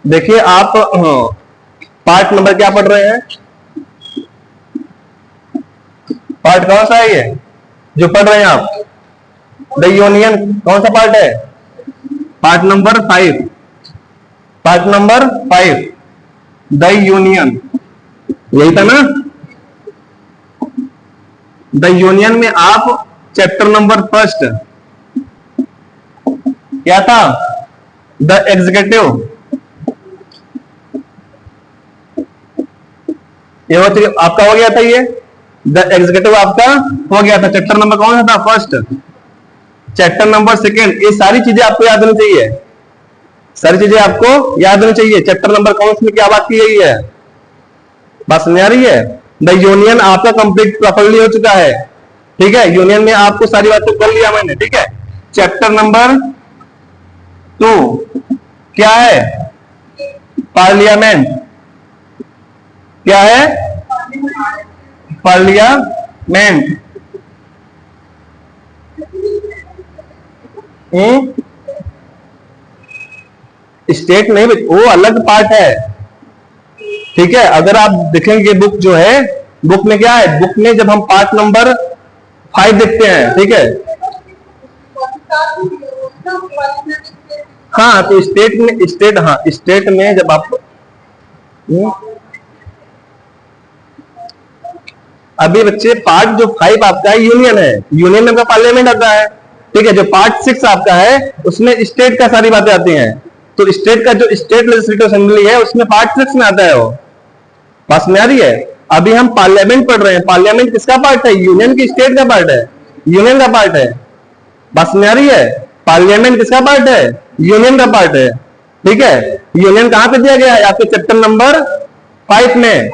देखिए आप part number क्या पढ़ रहे हैं? पार्ट कौन सा है ये जो पढ़ रहे हैं आप? द यूनियन कौन सा पार्ट है? Part number 5। Part number 5 the union, यही था ना? द यूनियन में आप चैप्टर नंबर 1 क्या था? The executive. ये आपका हो गया था, ये द एग्जीक्यूटिव आपका हो गया था। चैप्टर नंबर कौन सा था? 1। चैप्टर नंबर 2, ये सारी चीजें आपको याद होनी चाहिए। सारी चीजें आपको याद होनी चाहिए। चैप्टर नंबर कौन सी में क्या बात की गई है? बात समझ आ रही है? द यूनियन आपका कंप्लीट प्रॉपरली हो चुका है। ठीक है, यूनियन में आपको सारी बातें कर लिया मैंने। ठीक है, चैप्टर नंबर 2 क्या है? पार्लियामेंट। क्या है? पार्लियामेंट। स्टेट नहीं, वो अलग पार्ट है। ठीक है, अगर आप देखेंगे बुक जो है, बुक में क्या है? बुक में जब हम पार्ट नंबर 5 देखते हैं, ठीक है, हाँ, तो स्टेट में स्टेट में जब आप अभी बच्चे पार्ट जो 5 आपका है यूनियन है, यूनियन में आपका पार्लियामेंट आता है। ठीक है, जो पार्ट 6 आपका है उसमें स्टेट का सारी बातें आती हैं। तो स्टेट का जो स्टेट लेजिस्लेटिव असेंबली है उसमें पार्ट 6 में आता है वो। बात में आ रही है? अभी हम पार्लियामेंट पढ़ रहे हैं। पार्लियामेंट किसका पार्ट है? यूनियन की स्टेट का पार्ट है, यूनियन का पार्ट है। बात में आ रही है? पार्लियामेंट किसका पार्ट है? यूनियन का पार्ट है। ठीक है, यूनियन कहां पे दिया गया है? आपके चैप्टर नंबर 5 में।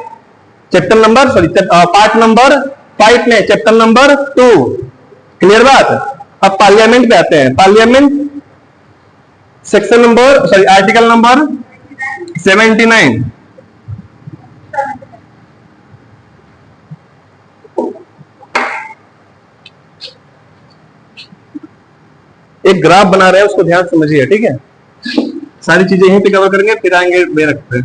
चैप्टर नंबर पार्ट नंबर 5 में चैप्टर नंबर 2। क्लियर बात? अब पार्लियामेंट पे आते हैं। Parliament section number article number 79। एक ग्राफ बना रहे हैं, उसको ध्यान समझिए। ठीक है, सारी चीजें यहीं पे कवर करेंगे, फिर आएंगे बैरक पे।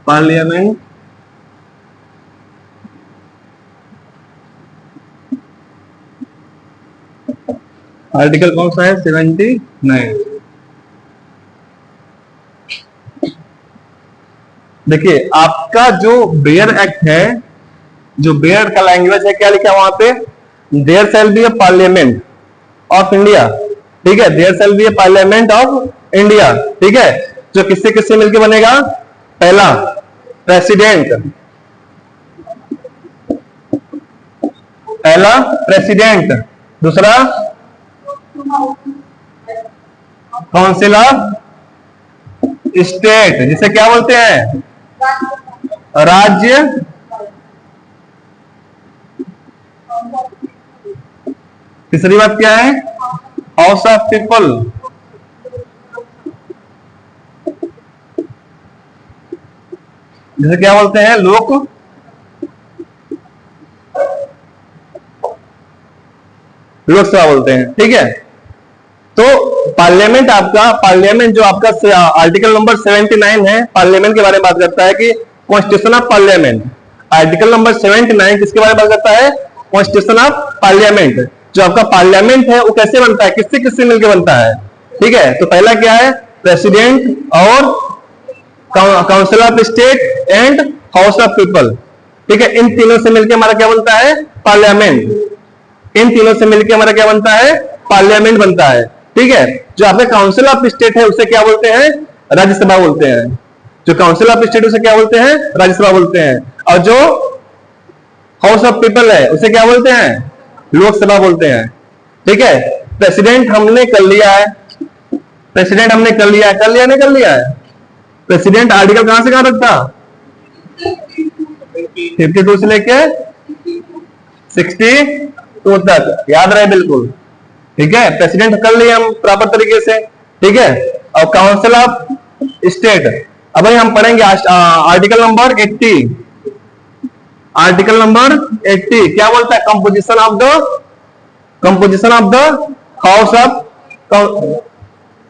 पार्लियामेंट आर्टिकल कौन सा है? 79। देखिए आपका जो बेयर एक्ट है, जो बेयर का लैंग्वेज है, क्या लिखा है वहां पे? There shall be a parliament of India. ठीक है, there shall be a parliament of India. ठीक है, जो किससे किससे मिलकर बनेगा? पहला प्रेसिडेंट, पहला प्रेसिडेंट, दूसरा काउंसिल ऑफ स्टेट, जिसे क्या बोलते हैं? राज्य। तीसरी बात क्या है? हाउस ऑफ पीपल, जिसे क्या बोलते हैं? लोकसभा बोलते हैं। ठीक है, तो पार्लियामेंट जो आपका आर्टिकल नंबर 79 है, पार्लियामेंट के बारे में बात करता है कि constitution of parliament. Article number 79 किसके बारे में बात करता है? Constitution of parliament. जो आपका पार्लियामेंट है वो कैसे बनता है? किससे किससे मिलकर बनता है? ठीक है, तो पहला क्या है? प्रेसिडेंट और council of state and house of people. ठीक है, इन तीनों से मिलकर हमारा क्या बनता है? पार्लियामेंट। इन तीनों से मिलकर हमारा क्या बनता है? पार्लियामेंट बनता है। ठीक है, जो आपका काउंसिल ऑफ स्टेट है उसे क्या बोलते हैं? राज्यसभा बोलते हैं। जो काउंसिल ऑफ स्टेट उसे क्या बोलते हैं? राज्यसभा बोलते हैं। और जो हाउस ऑफ पीपल है उसे क्या बोलते हैं? लोकसभा बोलते हैं। ठीक है, प्रेसिडेंट हमने कर लिया है। प्रेसिडेंट हमने कर लिया है, कर लिया नहीं कर लिया है? प्रेसिडेंट आर्टिकल कहां से कहां तक था? 52 से लेके 62 तक, याद रहे बिल्कुल। ठीक है, प्रेसिडेंट कर लिया हम प्रॉपर तरीके से। ठीक है, और काउंसिल ऑफ स्टेट अब भाई हम पढ़ेंगे आर्टिकल नंबर 80। आर्टिकल नंबर 80 क्या बोलता है? Composition of the house of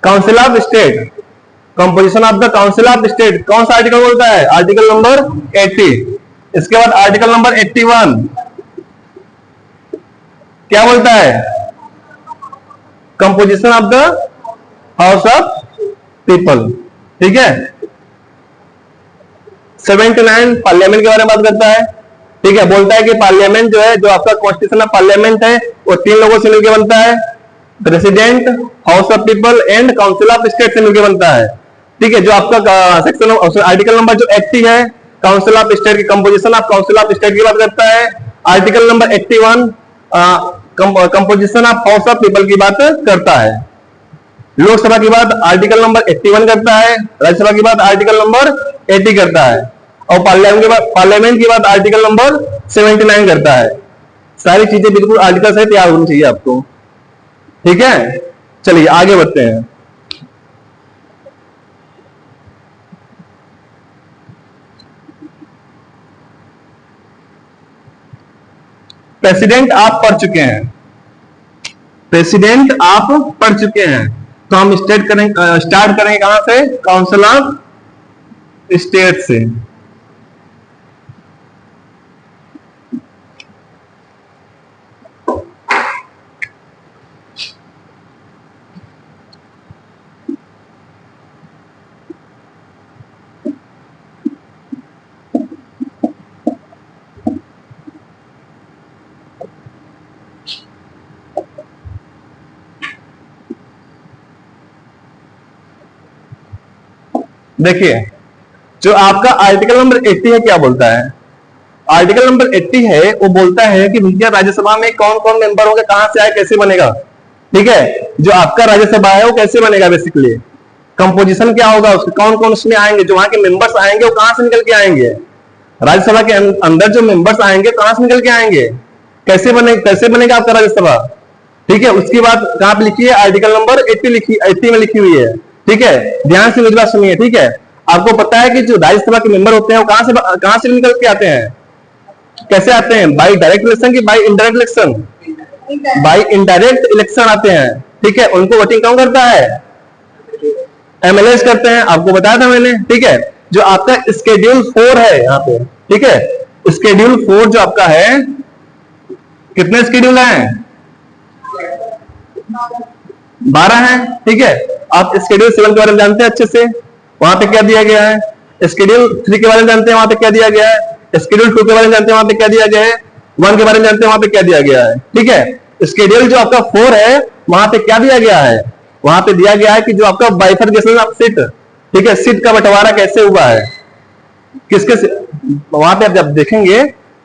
council of state. Composition of the council of state कौन सा आर्टिकल बोलता है? Article number 80। इसके बाद आर्टिकल नंबर 81 क्या बोलता है? Composition of the house of people. ठीक है। 79 पार्लियामेंट के बारे में बात करता है। ठीक है, बोलता है कि पार्लियामेंट जो है, जो आपका कॉन्स्टिट्यूशन ऑफ पार्लियामेंट है, वो 3 लोगों से मिलकर बनता है, president, house of people and council of state से मिलकर बनता है। ठीक है, जो आपका सेक्शन आर्टिकल नंबर जो 80 है, काउंसिल ऑफ स्टेट की composition of council of state की बात करता है। Article number 81 composition of house of people की बात करता है। लोकसभा की बात आर्टिकल नंबर 81 करता है, राज्यसभा की बात आर्टिकल नंबर 80 करता है, और पार्लियामेंट की बात आर्टिकल नंबर 79 करता है। सारी चीजें बिल्कुल आर्टिकल से तैयार होनी चाहिए आपको। ठीक है, चलिए आगे बढ़ते हैं। प्रेसिडेंट आप पढ़ चुके हैं, प्रेसिडेंट आप पढ़ चुके हैं, तो हम स्टार्ट करेंगे कहां से? काउंसिल ऑफ स्टेट से। देखिए, जो आपका आर्टिकल नंबर 80 है क्या बोलता है? आर्टिकल नंबर 80 है, वो बोलता है कि भैया राज्यसभा में कौन कौन मेंबर होंगे, कहां से आए, कैसे बनेगा। ठीक है, जो आपका राज्यसभा है वो कैसे बनेगा, बेसिकली कंपोजिशन क्या होगा उसके, कौन कौन उसमें आएंगे, जो वहां के मेंबर्स आएंगे वो कहां से निकल के आएंगे, राज्यसभा के अंदर जो मेंबर्स आएंगे कहां से निकल के आएंगे, कैसे बनेगा आपका राज्यसभा। ठीक है, उसकी बात कहां पे लिखी है? आर्टिकल नंबर 80 में लिखी हुई है। ठीक है, ध्यान से मेरी बात सुनिए। ठीक है, आपको पता है कि जो राज्यसभा के मेंबर होते हैं वो कहां से निकल के आते हैं, कैसे आते हैं? बाई डायरेक्ट इलेक्शन की by indirect election? By indirect election आते हैं। ठीक है, उनको वोटिंग कौन करता है? एमएलएस करते हैं, आपको बताया था मैंने। ठीक है, जो आपका स्केड्यूल 4 है यहाँ पे, ठीक है, स्केड्यूल 4 जो आपका है, कितने स्केड्यूल हैं? 12 है। ठीक है, आप स्केड्यूल 7 के बारे में जानते हैं अच्छे से, वहां पे क्या दिया गया है। स्केड्यूल 3 के बारे में जानते हैं, वहां पे क्या दिया गया है। स्केड्यूल 2 के बारे में जानते हैं, वहां पे क्या दिया गया है। 1 के बारे में जानते हैं, वहां पे क्या दिया गया है। ठीक है, स्केड्यूल जो आपका 4 है, वहां पे क्या दिया गया है? वहां पे दिया गया है कि जो आपका बाइफर्केशन ऑफ सीट, ठीक है, सीट का बंटवारा कैसे हुआ है, किसके, वहां पे आप जब देखेंगे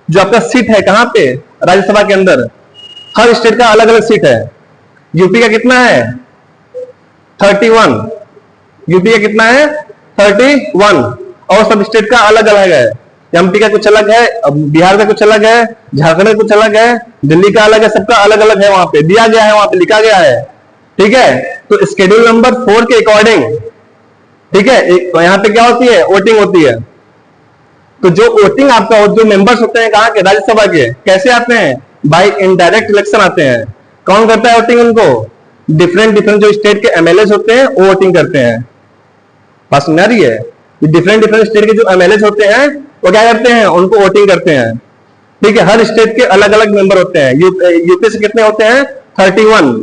जो आपका सीट है कहां पे, राज्यसभा के अंदर, हर स्टेट का अलग अलग सीट है। यूपी का कितना है? 31। यूपी का कितना है? 31। और सब स्टेट का अलग अलग है। एमपी का कुछ अलग है, बिहार का कुछ अलग है, झारखंड का कुछ अलग है, दिल्ली का अलग है, सबका अलग अलग है। वहां पे दिया गया है, वहां पे लिखा गया है। ठीक है, तो स्केड्यूल नंबर 4 के अकॉर्डिंग, ठीक है, तो यहाँ पे क्या होती है? वोटिंग होती है। तो जो वोटिंग आपका, जो मेंबर्स होते हैं कहाँ के? राज्यसभा के, कैसे आते हैं? बाई इनडायरेक्ट इलेक्शन आते हैं। कौन करता है वोटिंग उनको? डिफरेंट जो स्टेट के एमएलए होते हैं वो वोटिंग करते हैं। बात समझ आ रही है? डिफरेंट स्टेट के जो एमएलए होते हैं वो क्या करते हैं? उनको वोटिंग करते हैं। ठीक है, हर स्टेट के अलग अलग मेंबर होते हैं। यूपी से कितने होते हैं? 31।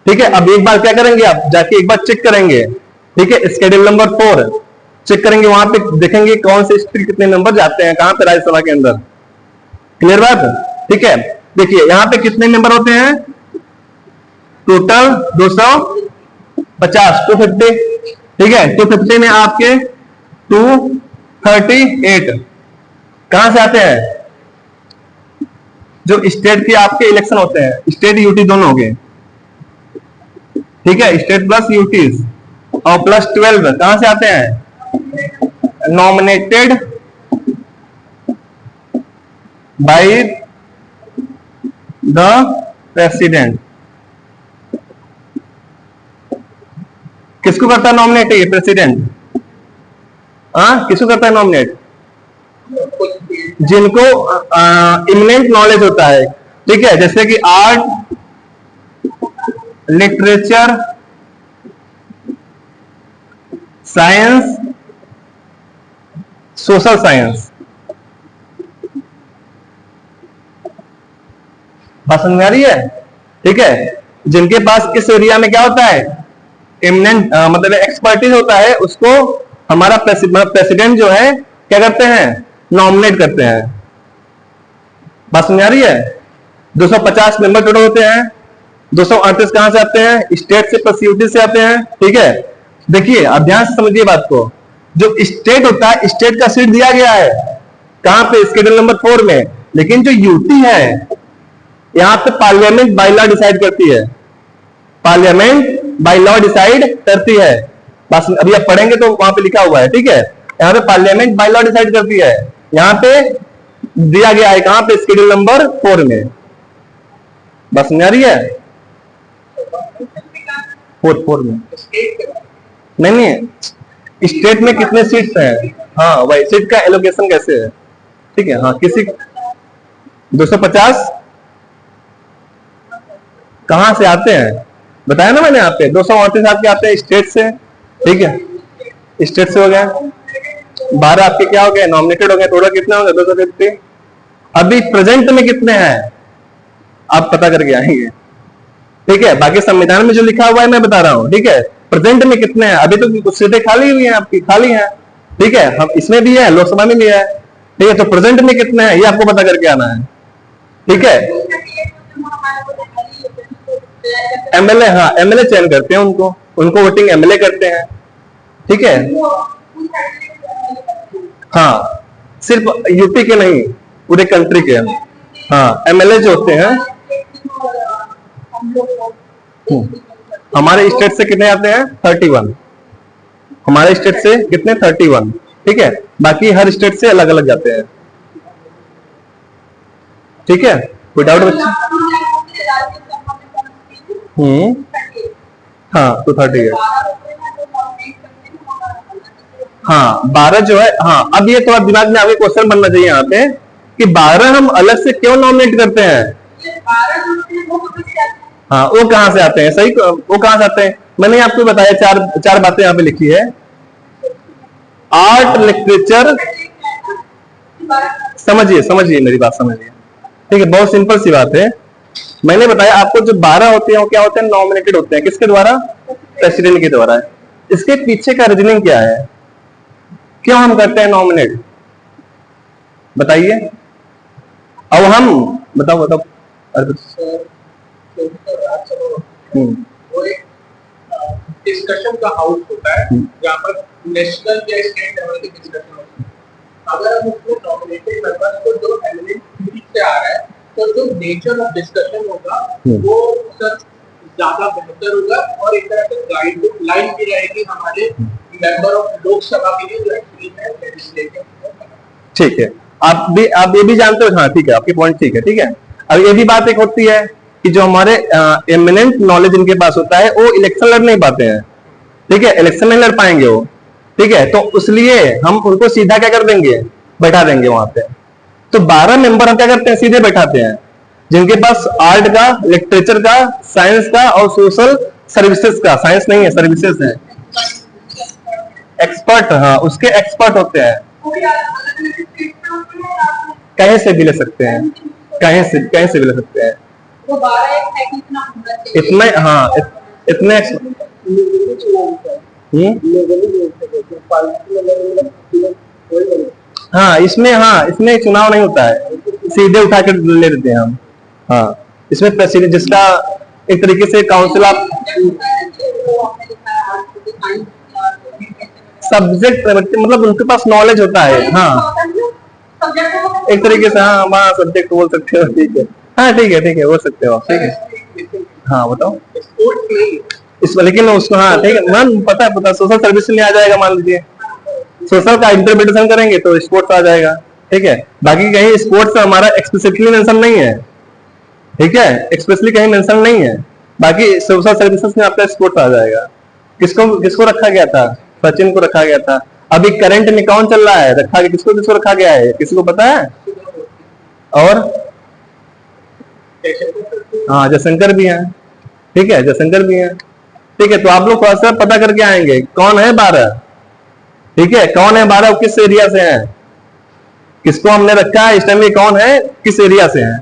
ठीक है, अब एक बार क्या करेंगे, आप जाके एक बार चेक करेंगे। ठीक है, स्केड्यूल नंबर 4 चेक करेंगे, वहां पे देखेंगे कौन से स्टेट कितने नंबर जाते हैं, कहां पे, राज्यसभा के अंदर। क्लियर बात? ठीक है, देखिए यहाँ पे कितने मेंबर होते हैं? टोटल 250, 250। ठीक है, 250 में आपके 238 कहां से आते हैं? जो स्टेट के आपके इलेक्शन होते हैं, स्टेट यूटी दोनों हो गए। ठीक है, स्टेट प्लस यूटीज, और प्लस 12 कहां से आते हैं? Nominated by the president. किसको करता है नॉमिनेट? ये प्रेसिडेंट। हाँ, किसको करता है नॉमिनेट? जिनको इमिनेंट नॉलेज होता है, ठीक है, जैसे कि art, literature, science, social science. बात समझ में आ रही है? ठीक है, जिनके पास इस एरिया में क्या होता है, इमिनेंट मतलब एक्सपर्टीज होता है, उसको हमारा प्रेसिडेंट जो है क्या करते हैं, नॉमिनेट करते हैं। बात समझ आ रही है? 250 मेंबर टोटल होते हैं। 238 कहां से आते हैं? स्टेट से प्लस यूटी से आते हैं। ठीक है, देखिए अब ध्यान से समझिए बात को। जो स्टेट होता है, स्टेट का सीट दिया गया है कहां पे, स्केड्यूल नंबर 4 में, लेकिन जो यूटी है यहां पे पार्लियामेंट बाय लॉ डिसाइड करती है, पार्लियामेंट बाय लॉ डिसाइड करती है। बस अभी आप पढ़ेंगे तो वहां पे लिखा हुआ है, ठीक है, यहाँ पे पार्लियामेंट बाय लॉ डिसाइड करती है, यहाँ पे दिया गया है कहां पे, स्केड्यूल नंबर 4 में। बस समझ आ रही है? 4 में नहीं, स्टेट में कितने सीट्स हैं, हाँ वही सीट का एलोकेशन कैसे है, ठीक है। हाँ, किसी 250 कहां से आते हैं बताया ना मैंने, यहाँ पे 238 आपके आते हैं स्टेट से, ठीक है, स्टेट से हो गया। 12 आपके क्या हो गए, नॉमिनेटेड हो गए। टोटल कितने हो गए, 250। अभी प्रेजेंट में कितने हैं आप पता करके आएंगे, ठीक है। बाकी संविधान में जो लिखा हुआ है मैं बता रहा हूं, ठीक है। प्रेजेंट में कितने हैं, अभी तो कुछ सीटें खाली हुई हैं आपकी, खाली हैं, ठीक है। हम इसमें भी है, लोकसभा में भी है, ठीक है। तो प्रेजेंट में कितने हैं ये आपको पता करके आना है, ठीक है। एमएलए, हाँ एमएलए चयन करते हैं उनको, उनको वोटिंग एमएलए करते हैं, ठीक है। हाँ, सिर्फ यूपी के नहीं, पूरे कंट्री के। हाँ, एमएलए जो होते हैं, हमारे स्टेट से कितने आते हैं, 31। हमारे स्टेट से कितने, 31, ठीक है। बाकी हर स्टेट से अलग अलग जाते हैं, ठीक है। कोई डाउट बच्चे? हाँ 230 है। हाँ 12 जो है, हाँ अब ये थोड़ा दिमाग में आगे क्वेश्चन बनना चाहिए यहाँ पे कि 12 हम अलग से क्यों नॉमिनेट करते हैं। हाँ, वो कहां से आते हैं, सही, वो कहां से आते हैं, मैंने आपको बताया, चार बातें यहाँ पे लिखी है। आर्ट, लिटरेचर, समझिए मेरी बात समझिए, ठीक है, बहुत सिंपल सी बात है। मैंने बताया आपको जो 12 होते हैं वो क्या होते हैं, नॉमिनेटेड होते हैं, किसके द्वारा, प्रेसिडेंट के द्वारा। इसके पीछे का रीजनिंग क्या है, क्यों हम करते हैं नॉमिनेट, बताइए। अब हम बताओ वो एक डिस्कशन का हाउस होता है जहाँ पर नेशनल या स्टेट लेवल की डिस्कशन होती है। अगर हम उसमें नॉमिनेटेड मेंबर्स को जो एलिमेंट से आ रहा है, तो जो नेचर ऑफ डिस्कशन होगा वो सर ज्यादा बेहतर होगा, और एक तरह से गाइडलाइन भी रहेगी हमारे मेंबर ऑफ लोकसभा के लिए जो एक्चुअली है लेजिस्लेटिव। ठीक है, आप ये भी जानते हो, हाँ ठीक है, आपकी पॉइंट ठीक है, ठीक है। अब ये भी बात एक होती है कि जो हमारे एमिनेंट नॉलेज इनके पास होता है वो इलेक्शन लड़ नहीं पाते हैं, ठीक है, इलेक्शन नहीं लड़ पाएंगे वो, ठीक है। तो इसलिए हम उनको सीधा क्या कर देंगे, बैठा देंगे वहां पे। तो 12 मेंबर हम क्या करते हैं, सीधे बैठाते हैं, जिनके पास आर्ट का, लिटरेचर का, साइंस का और सोशल सर्विसेज का, साइंस नहीं है सर्विसेज है, एक्सपर्ट, हाँ उसके एक्सपर्ट होते हैं। कहीं से भी ले सकते हैं, कहीं से भी ले सकते हैं, इतने, हाँ इतने हाँ इसमें चुनाव नहीं होता है, सीधे उठा कर ले लेते हैं हम। हाँ, इसमें प्रेसिडेंट जिसका एक तरीके से काउंसिल आप सब्जेक्ट मतलब उनके पास नॉलेज होता है, हाँ एक तरीके से, हाँ वहाँ सब्जेक्ट बोल सकते हो, ठीक है, हाँ ठीक है बोल सकते हो, ठीक है। हाँ बताओ इसमें, लेकिन उसको, हाँ ठीक है मैम, पता सोशल सर्विस में आ जाएगा, मान लीजिए सोशल का इंटरप्रिटेशन करेंगे तो स्पोर्ट्स आ जाएगा, ठीक है। बाकी कहीं स्पोर्ट्स हमारा एक्सप्लिसिटली मेंशन नहीं है, ठीक है, एक्सप्रेसली कहीं मेंशन नहीं है। बाकी सोशल सर्विसेज में आपका स्पोर्ट्स आ जाएगा। किसको रखा गया था, सचिन को रखा गया था। अभी करंट में कौन चल रहा है, रखा गया किसको किसको रखा गया है, किसी को पता है? और हाँ जयशंकर भी है, ठीक है, जयशंकर भी है, ठीक है। तो आप लोग थोड़ा सा पता करके आएंगे कौन है 12, ठीक है, कौन है 12, किस एरिया से है, किसको हमने रखा है इस टाइम में, कौन है किस एरिया से है,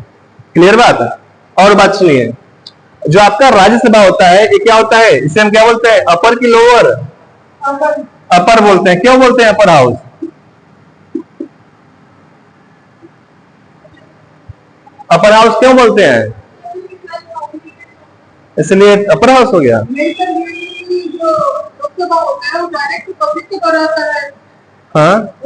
क्लियर बात। और बात सुनिए, जो आपका राज्यसभा होता है ये क्या होता है, इसे हम क्या बोलते हैं, अपर की लोअर? अपर बोलते हैं। क्यों बोलते हैं अपर हाउस? अपर हाउस क्यों बोलते हैं? इसलिए अपर हाउस हो गया। हाँ,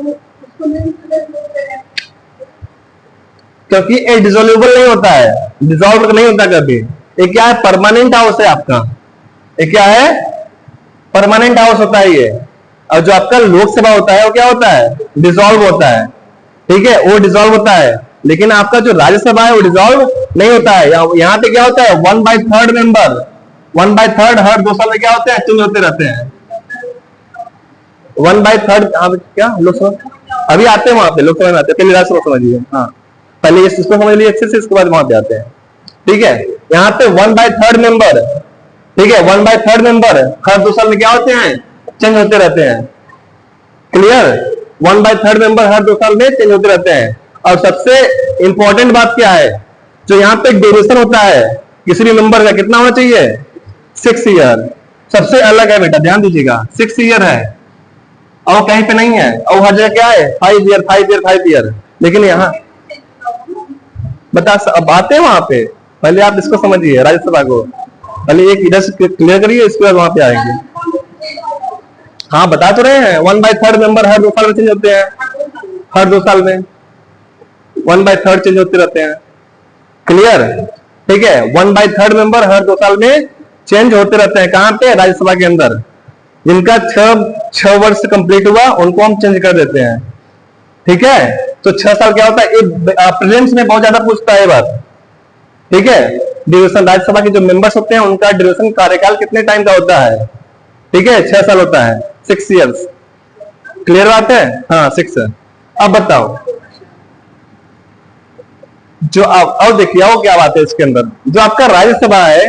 क्योंकि ये डिसोल्यूबल नहीं होता है, डिसॉल्व नहीं होता कभी। ये क्या है, परमानेंट हाउस है आपका। ये क्या है, परमानेंट हाउस होता है ये। और जो आपका लोकसभा होता है वो क्या होता है, डिसॉल्व होता है, ठीक है, वो डिसॉल्व होता है। लेकिन आपका जो राज्यसभा है वो डिसॉल्व नहीं होता है। यहाँ पे क्या होता है, 1/3 मेंबर, 1/3 हर 2 साल में क्या होते हैं, चेंज होते रहते हैं। 1/3 क्या लोकसभा, अभी आते हैं वहां पे, लोकसभा में आते हैं, पहले राज्यसभा समझिए। हाँ, पहले इसको समझ लीजिए अच्छे से, इसके बाद वहां पे आते हैं, ठीक है। यहाँ पे 1/3 मेंबर, ठीक है, 1/3 मेंबर हर 2 साल में क्या होते हैं, चेंज होते रहते हैं, क्लियर। 1/3 मेंबर हर 2 साल में चेंज होते रहते हैं। और सबसे इंपॉर्टेंट बात क्या है, जो यहाँ पे ड्यूरेशन होता है किसी भी मेंबर का, कितना होना चाहिए, 6 ईयर। सबसे अलग है बेटा, ध्यान दीजिएगा, 6 ईयर है, और कहीं पे नहीं है। और हर जगह क्या है, 5 ईयर 5 ईयर 5 ईयर। लेकिन यहाँ बता, अब आते हैं वहां पे, पहले आप इसको समझिए, राज्यसभा को पहले एक इधर से क्लियर करिए, इसके बाद वहां पे आएंगे। हाँ बता तो रहे हैं, 1/3 मेंबर हर 2 साल में चेंज होते हैं, हर 2 साल में 1/3 चेंज होते रहते हैं, क्लियर, ठीक है। 1/3 मेंबर हर 2 साल में चेंज होते रहते हैं, कहां पे, राज्यसभा के अंदर। जिनका 6 वर्ष कंप्लीट हुआ उनको हम चेंज कर देते हैं, ठीक है। तो 6 साल क्या होता है, प्रीलिम्स में बहुत ज्यादा पूछता है ये बात, ठीक है। ड्यूरेशन, राज्यसभा के जो मेंबर्स होते हैं उनका ड्यूरेशन, कार्यकाल कितने टाइम का होता है, ठीक है, 6 साल होता है, 6 इयर्स, क्लियर बात है। हाँ 6 है। अब बताओ, जो अब देखिए आओ क्या बात है इसके अंदर, जो आपका राज्यसभा है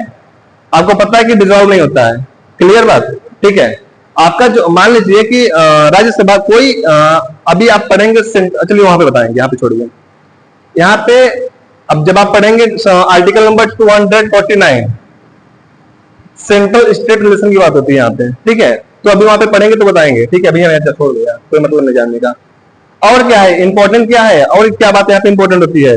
आपको पता है कि डिसॉल्व नहीं होता है, क्लियर बात, ठीक है। आपका जो मान लीजिए कि राज्यसभा कोई अभी आप पढ़ेंगे, चलिए वहां पे बताएंगे, यहाँ पे छोड़िए। यहाँ पे अब जब आप पढ़ेंगे article number 249, central state relation की बात होती है यहाँ पे, ठीक है। तो अभी वहां पे पढ़ेंगे तो बताएंगे, ठीक है। अभी हम ऐसा छोड़ दिया, कोई मतलब नहीं जानने का। और क्या है इंपॉर्टेंट, क्या है और क्या बात यहाँ पे इंपॉर्टेंट होती है,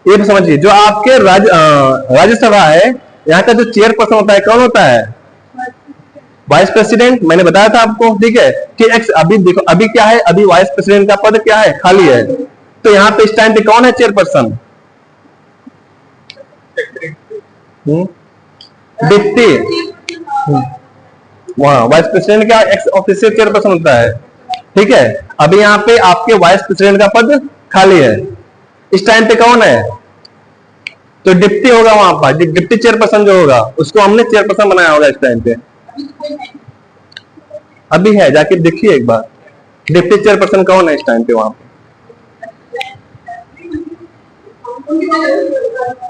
ये भी समझिए। जो आपके राज्यसभा है, यहाँ का जो चेयरपर्सन होता है कौन होता है, वाइस प्रेसिडेंट। मैंने बताया था आपको, ठीक है कि अभी देखो, अभी क्या है, अभी वाइस प्रेसिडेंट का पद क्या है, खाली है। तो यहाँ पे इस टाइम पे कौन है चेयरपर्सन, डिप्टी, वहां वाइस प्रेसिडेंट का एक्स ऑफिशियल चेयरपर्सन होता है, ठीक है। अभी यहाँ पे आपके वाइस प्रेसिडेंट का पद खाली है, इस टाइम पे कौन है, तो डिप्टी होगा वहां पर। डिप्टी चेयरपर्सन जो होगा उसको हमने चेयरपर्सन बनाया होगा इस टाइम पे। अभी है, जाके देखिए एक बार, डिप्टी चेयरपर्सन कौन है इस टाइम पे वहां पे।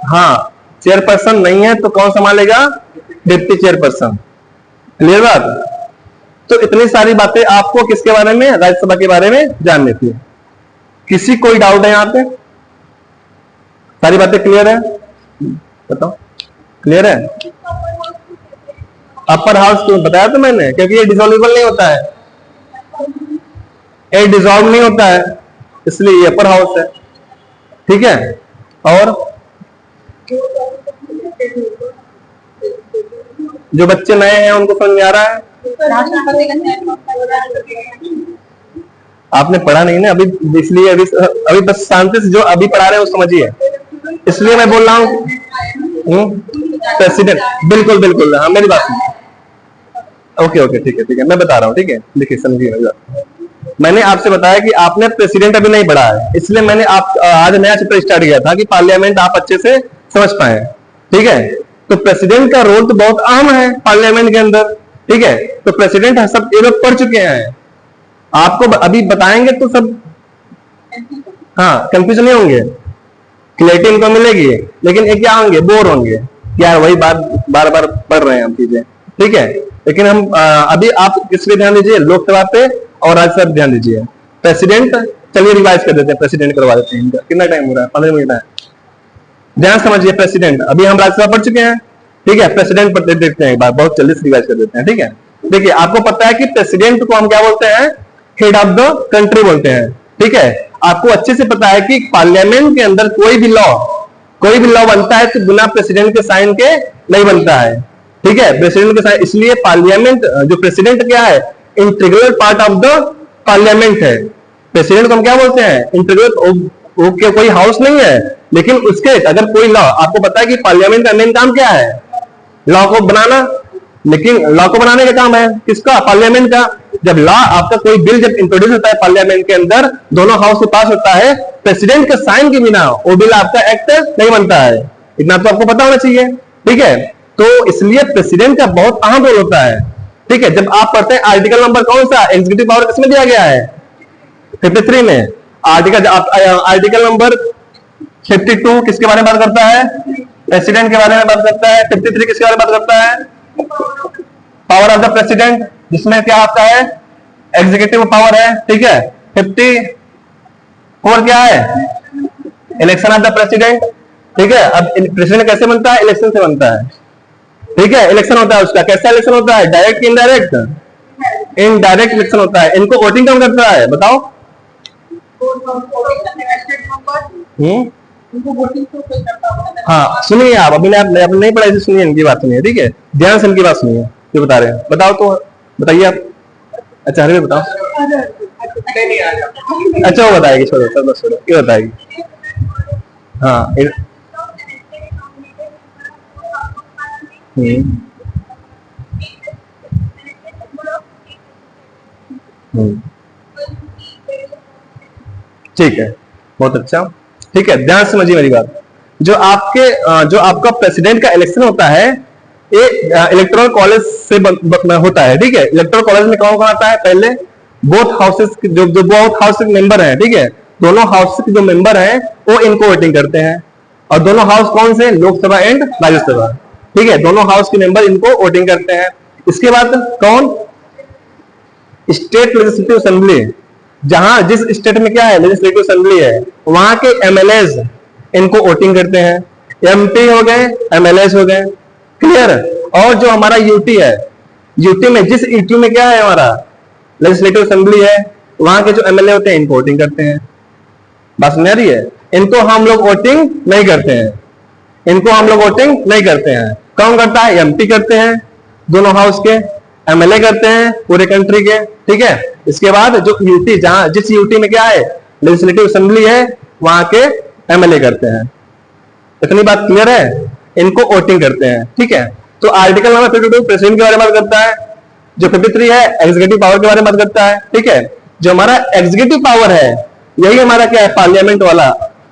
हाँ, चेयरपर्सन नहीं है तो कौन संभालेगा, डिप्टी चेयरपर्सन, क्लियर बात। तो इतनी सारी बातें आपको किसके बारे में, राज्यसभा के बारे में जाननी थी। किसी कोई डाउट है यहाँ पे, सारी बातें क्लियर है, बताओ क्लियर है। अपर हाउस क्यों बताया तो मैंने, क्योंकि ये डिसॉल्वेबल नहीं होता है, ये डिसॉल्व नहीं होता है, इसलिए ये अपर हाउस है, ठीक है। और जो बच्चे नए हैं उनको समझ में आ रहा है, आपने पढ़ा नहीं ना अभी, इसलिए अभी बस शांति से जो अभी पढ़ा रहे हैं वो समझिए, इसलिए मैं बोल रहा हूँ। प्रेसिडेंट, बिल्कुल बिल्कुल, हाँ मेरी बात, ओके ओके ठीक है मैं बता रहा हूँ, ठीक है। देखिए समझिए मेरी बात, मैंने आपसे बताया कि आपने प्रेसिडेंट अभी नहीं पढ़ा है, इसलिए मैंने आज नया चैप्टर स्टार्ट किया था कि पार्लियामेंट आप अच्छे से समझ पाए, ठीक है। तो प्रेसिडेंट का रोल तो बहुत अहम है पार्लियामेंट के अंदर, ठीक है। तो प्रेसिडेंट सब ये लोग पढ़ चुके हैं, आपको अभी बताएंगे तो सब, हाँ कंफ्यूजन नहीं होंगे, क्लैरिटी इनको मिलेगी, लेकिन ये क्या होंगे, बोर होंगे, यार वही बात बार बार पढ़ रहे हैं हम चीजें, ठीक है। लेकिन हम अभी आप किस पे ध्यान दीजिए, लोकसभा पे और राज्यसभा पे ध्यान दीजिए। प्रेसिडेंट, चलिए रिवाइज कर देते हैं, प्रेसिडेंट करवा देते हैं। इनका कितना टाइम हो रहा है, 15 मिनट है। ध्यान समझिए, प्रेसिडेंट अभी हम राज्यसभा पढ़ चुके हैं, ठीक है। प्रेसिडेंट पर देखते हैं एक बार, बहुत जल्दी से रिवाइज कर देते हैं, ठीक है। देखिए आपको पता है कि प्रेसिडेंट को हम क्या बोलते हैं, हेड ऑफ द कंट्री बोलते हैं, ठीक है। आपको अच्छे से पता है कि पार्लियामेंट के अंदर कोई भी लॉ बनता है तो बिना प्रेसिडेंट के साइन के नहीं बनता है, ठीक है। प्रेसिडेंट के साइन, इसलिए पार्लियामेंट जो प्रेसिडेंट क्या है, integral part of the parliament है। प्रेसिडेंट को हम क्या बोलते हैं, इंटीग्रल, वो कोई हाउस नहीं है, लेकिन उसके अगर कोई लॉ, आपको पता है कि पार्लियामेंट का मेन काम क्या है, लॉ को बनाना, लेकिन लॉ को बनाने का काम है किसका, पार्लियामेंट का। जब लॉ आपका कोई बिल जब इंट्रोड्यूस होता है पार्लियामेंट के अंदर, दोनों हाउस से पास होता है, प्रेसिडेंट के साइन के बिना वो बिल आपका एक्ट नहीं बनता है, इतना तो आपको पता होना चाहिए, ठीक है। तो इसलिए प्रेसिडेंट का बहुत अहम रोल होता है, ठीक है। जब आप पढ़ते हैं आर्टिकल नंबर कौन सा, एग्जीक्यूटिव पावर किसमें दिया गया है, 53 में। आर्टिकल नंबर 52 किसके बारे में बात करता है, प्रेसिडेंट के बारे में बात करता है। 53 किसके बारे में बात करता है, पावर ऑफ द प्रेसिडेंट, जिसमें क्या आता है, एग्जीक्यूटिव पावर है, ठीक है। 54 क्या है, इलेक्शन ऑफ द प्रेसिडेंट, ठीक है। अब प्रेसिडेंट कैसे बनता है, इलेक्शन से बनता है, ठीक है। इलेक्शन होता है उसका, कैसा इलेक्शन होता है, डायरेक्ट इनडायरेक्ट, इनडायरेक्ट इलेक्शन होता है। इनको वोटिंग कौन करता है, बताओ। हाँ सुनिए आप, अभी आपने नहीं पढ़ा इसे, सुनिए इनकी बात सुनिए, ठीक है, ध्यान से इनकी बात सुनिए, जो बता रहे हैं। बताओ तो, बताइए आप। अच्छा हरे बताओ। अच्छा वो बताएगी, छोड़ो सब बस छोड़ो, ये बताएगी। हाँ ठीक है, बहुत अच्छा, ठीक है। ध्यान समझिए मेरी बात, जो आपका प्रेसिडेंट का इलेक्शन होता है, ये इलेक्टोरल कॉलेज से होता है, ठीक है। इलेक्टोरल कॉलेज में कौन कौन आता है, पहले बोथ हाउसेस जो बोथ हाउस के मेंबर हैं, ठीक है, दोनों हाउस के जो मेंबर हैं वो इनको वोटिंग करते हैं। और दोनों हाउस कौन से, लोकसभा एंड राज्यसभा, ठीक है, दोनों हाउस के मेंबर इनको वोटिंग करते हैं। इसके बाद कौन, स्टेट लेजिस्लेटिव असेंबली, जहां जिस स्टेट में क्या है, लेजिस्लेटिव असेंबली है, वहां के एमएलएज इनको वोटिंग करते हैं। एमपी हो गए, एमएलएज हो गए, क्लियर। और जो हमारा यूटी है, यूटी में जिस यूटी में क्या है, हमारा लेजिस्लेटिव असेंबली है, वहां के जो एमएलए होते हैं इनको वोटिंग करते हैं। बात समझ आ रही है। इनको हम लोग वोटिंग नहीं करते हैं, इनको हम लोग वोटिंग नहीं करते हैं। कौन करता है, एमपी करते हैं दोनों हाउस के, एमएलए करते हैं पूरे कंट्री के, ठीक है। इसके बाद जो यूटी, जहां जिस यूटी में क्या है, लेजिस्लेटिव असेंबली है, वहां के एमएलए करते हैं। इतनी बात क्लियर है, इनको वोटिंग करते हैं, ठीक है। तो आर्टिकल नंबर 52 प्रेसिडेंट के बारे में बात करता है, जो 53 है एग्जीक्यूटिव पावर के बारे में बात करता है, ठीक है। जो हमारा एग्जीक्यूटिव पावर है, यही हमारा क्या है, पार्लियामेंट वाला,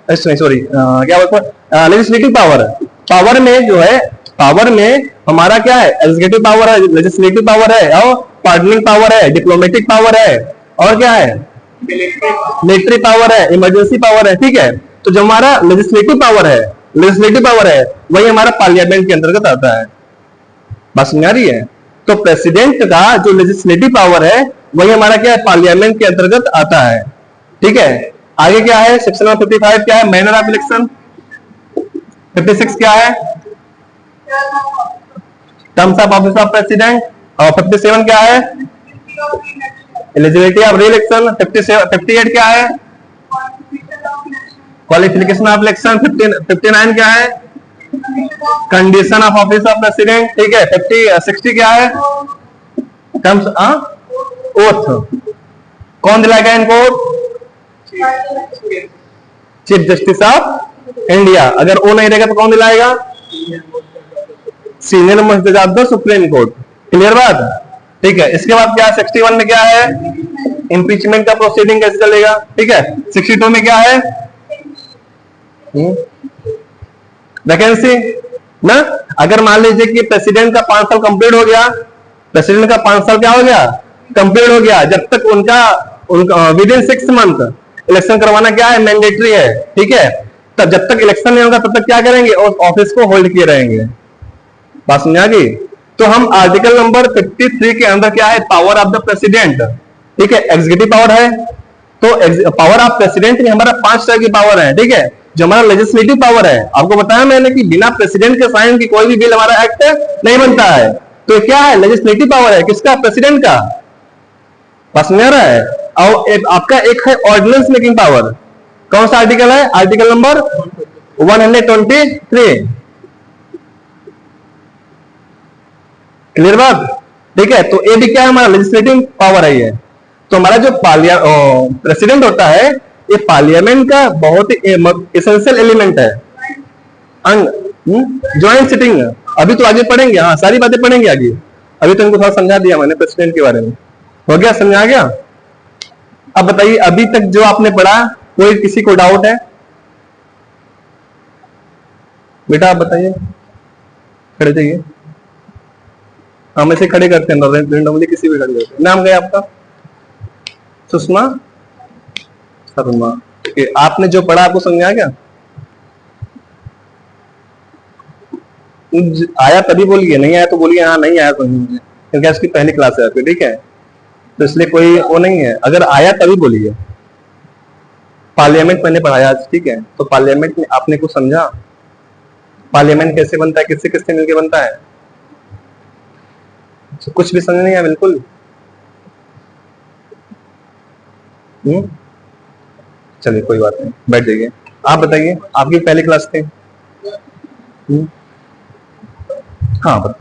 सॉरी क्या बोलते हैं, लेजिस्लेटिव पावर। पावर में जो है, पावर में हमारा क्या है, एग्जीक्यूटिव पावर है, लेजिस्लेटिव पावर है, और पार्डनिंग पावर है, डिप्लोमेटिक पावर है, और क्या है, मिलिट्री पावर है, इमरजेंसी पावर है, ठीक है। तो जो हमारा लेजिस्लेटिव पावर है, वही हमारा पार्लियामेंट के अंतर्गत आता है। बात समझ आ रही है। तो प्रेसिडेंट का जो लेजिस्लेटिव पावर है, वही हमारा क्या है, पार्लियामेंट के अंतर्गत आता है, ठीक है। आगे क्या है, सेक्शन 55 क्या है, मैनर ऑफ इलेक्शन। 56 क्या है, terms of office of president. और 57 क्या है, एलिजिबिलिटी ऑफ री इलेक्शन। 58 क्या है, क्वालिफिकेशन ऑफ इलेक्शन। 59 क्या है, condition of office of president, ठीक है। 60 क्या है, टर्म्स ओथ, कौन दिलाएगा इनको, चीफ जस्टिस ऑफ इंडिया। अगर वो नहीं रहेगा तो कौन दिलाएगा, सीनियर मोस्ट जज of the supreme court. Clear बात, ठीक है। इसके बाद क्या है, 61 में क्या है, इंपीचमेंट का प्रोसीडिंग कैसे चलेगा, ठीक है। 62 में क्या है, वैकेंसी ना। अगर मान लीजिए कि प्रेसिडेंट का 5 साल कंप्लीट हो गया, प्रेसिडेंट का 5 साल क्या हो गया, कंप्लीट हो गया, जब तक उनका विद इन 6 मंथ इलेक्शन करवाना क्या है, मैंडेटरी है, ठीक है। तब जब तक इलेक्शन नहीं होगा तब तक क्या करेंगे, उस ऑफिस को होल्ड किए रहेंगे। बात समझ आ गई। तो हम आर्टिकल नंबर 53 के अंदर क्या है, पावर ऑफ द प्रेसिडेंट, ठीक है, एग्जीक्यूटिव पावर है। तो पावर ऑफ प्रेसिडेंट में हमारा 5 तरह की पावर है, ठीक है। जो हमारा लेजिस्लेटिव पावर है, आपको बताया मैंने कि बिना प्रेसिडेंट के साइन की कोई भी बिल हमारा एक्ट नहीं बनता है। तो क्या है, लेजिस्लेटिव पावर है, किसका, प्रेसिडेंट का। बस में आ रहा है। और आपका एक है ऑर्डिनेंस मेकिंग पावर। कौन सा आर्टिकल है, आर्टिकल नंबर 123। क्लियर बात, ठीक है। तो ये भी क्या है, हमारा लेजिस्लेटिव पावर है ये। तो हमारा जो प्रेसिडेंट होता है, ये पार्लियामेंट का बहुत ही एसेंशियल एलिमेंट है। ज्वाइंट सिटिंग, अभी तो आगे पढ़ेंगे, हाँ सारी बातें पढ़ेंगे आगे। अभी तो इनको थोड़ा समझा दिया मैंने प्रेसिडेंट के बारे में, हो गया, समझा गया। अब बताइए अभी तक जो आपने पढ़ा, कोई किसी को डाउट है बेटा, आप बताइए, खड़े जाइए। हम ऐसे खड़े करते हैं रेंडमली, किसी भी खड़े करते हैं। नाम क्या है आपका, सुषमा शर्मा, ठीक है। आपने जो पढ़ा आपको समझ आ गया, आया तभी बोलिए, नहीं आया तो बोलिए हाँ नहीं आया समझ मुझे, क्योंकि इसकी पहली क्लास है आपकी, ठीक है। तो इसलिए कोई वो नहीं है, अगर आया तभी बोलिए। पार्लियामेंट मैंने पढ़ाया आज, ठीक है। तो पार्लियामेंट में आपने कुछ समझा, पार्लियामेंट कैसे बनता है, किससे किससे मिलकर बनता है, तो कुछ भी समझ नहीं आया बिल्कुल। चलिए कोई बात नहीं, बैठ जाइए। आप बताइए, आपकी पहली क्लास थी। हाँ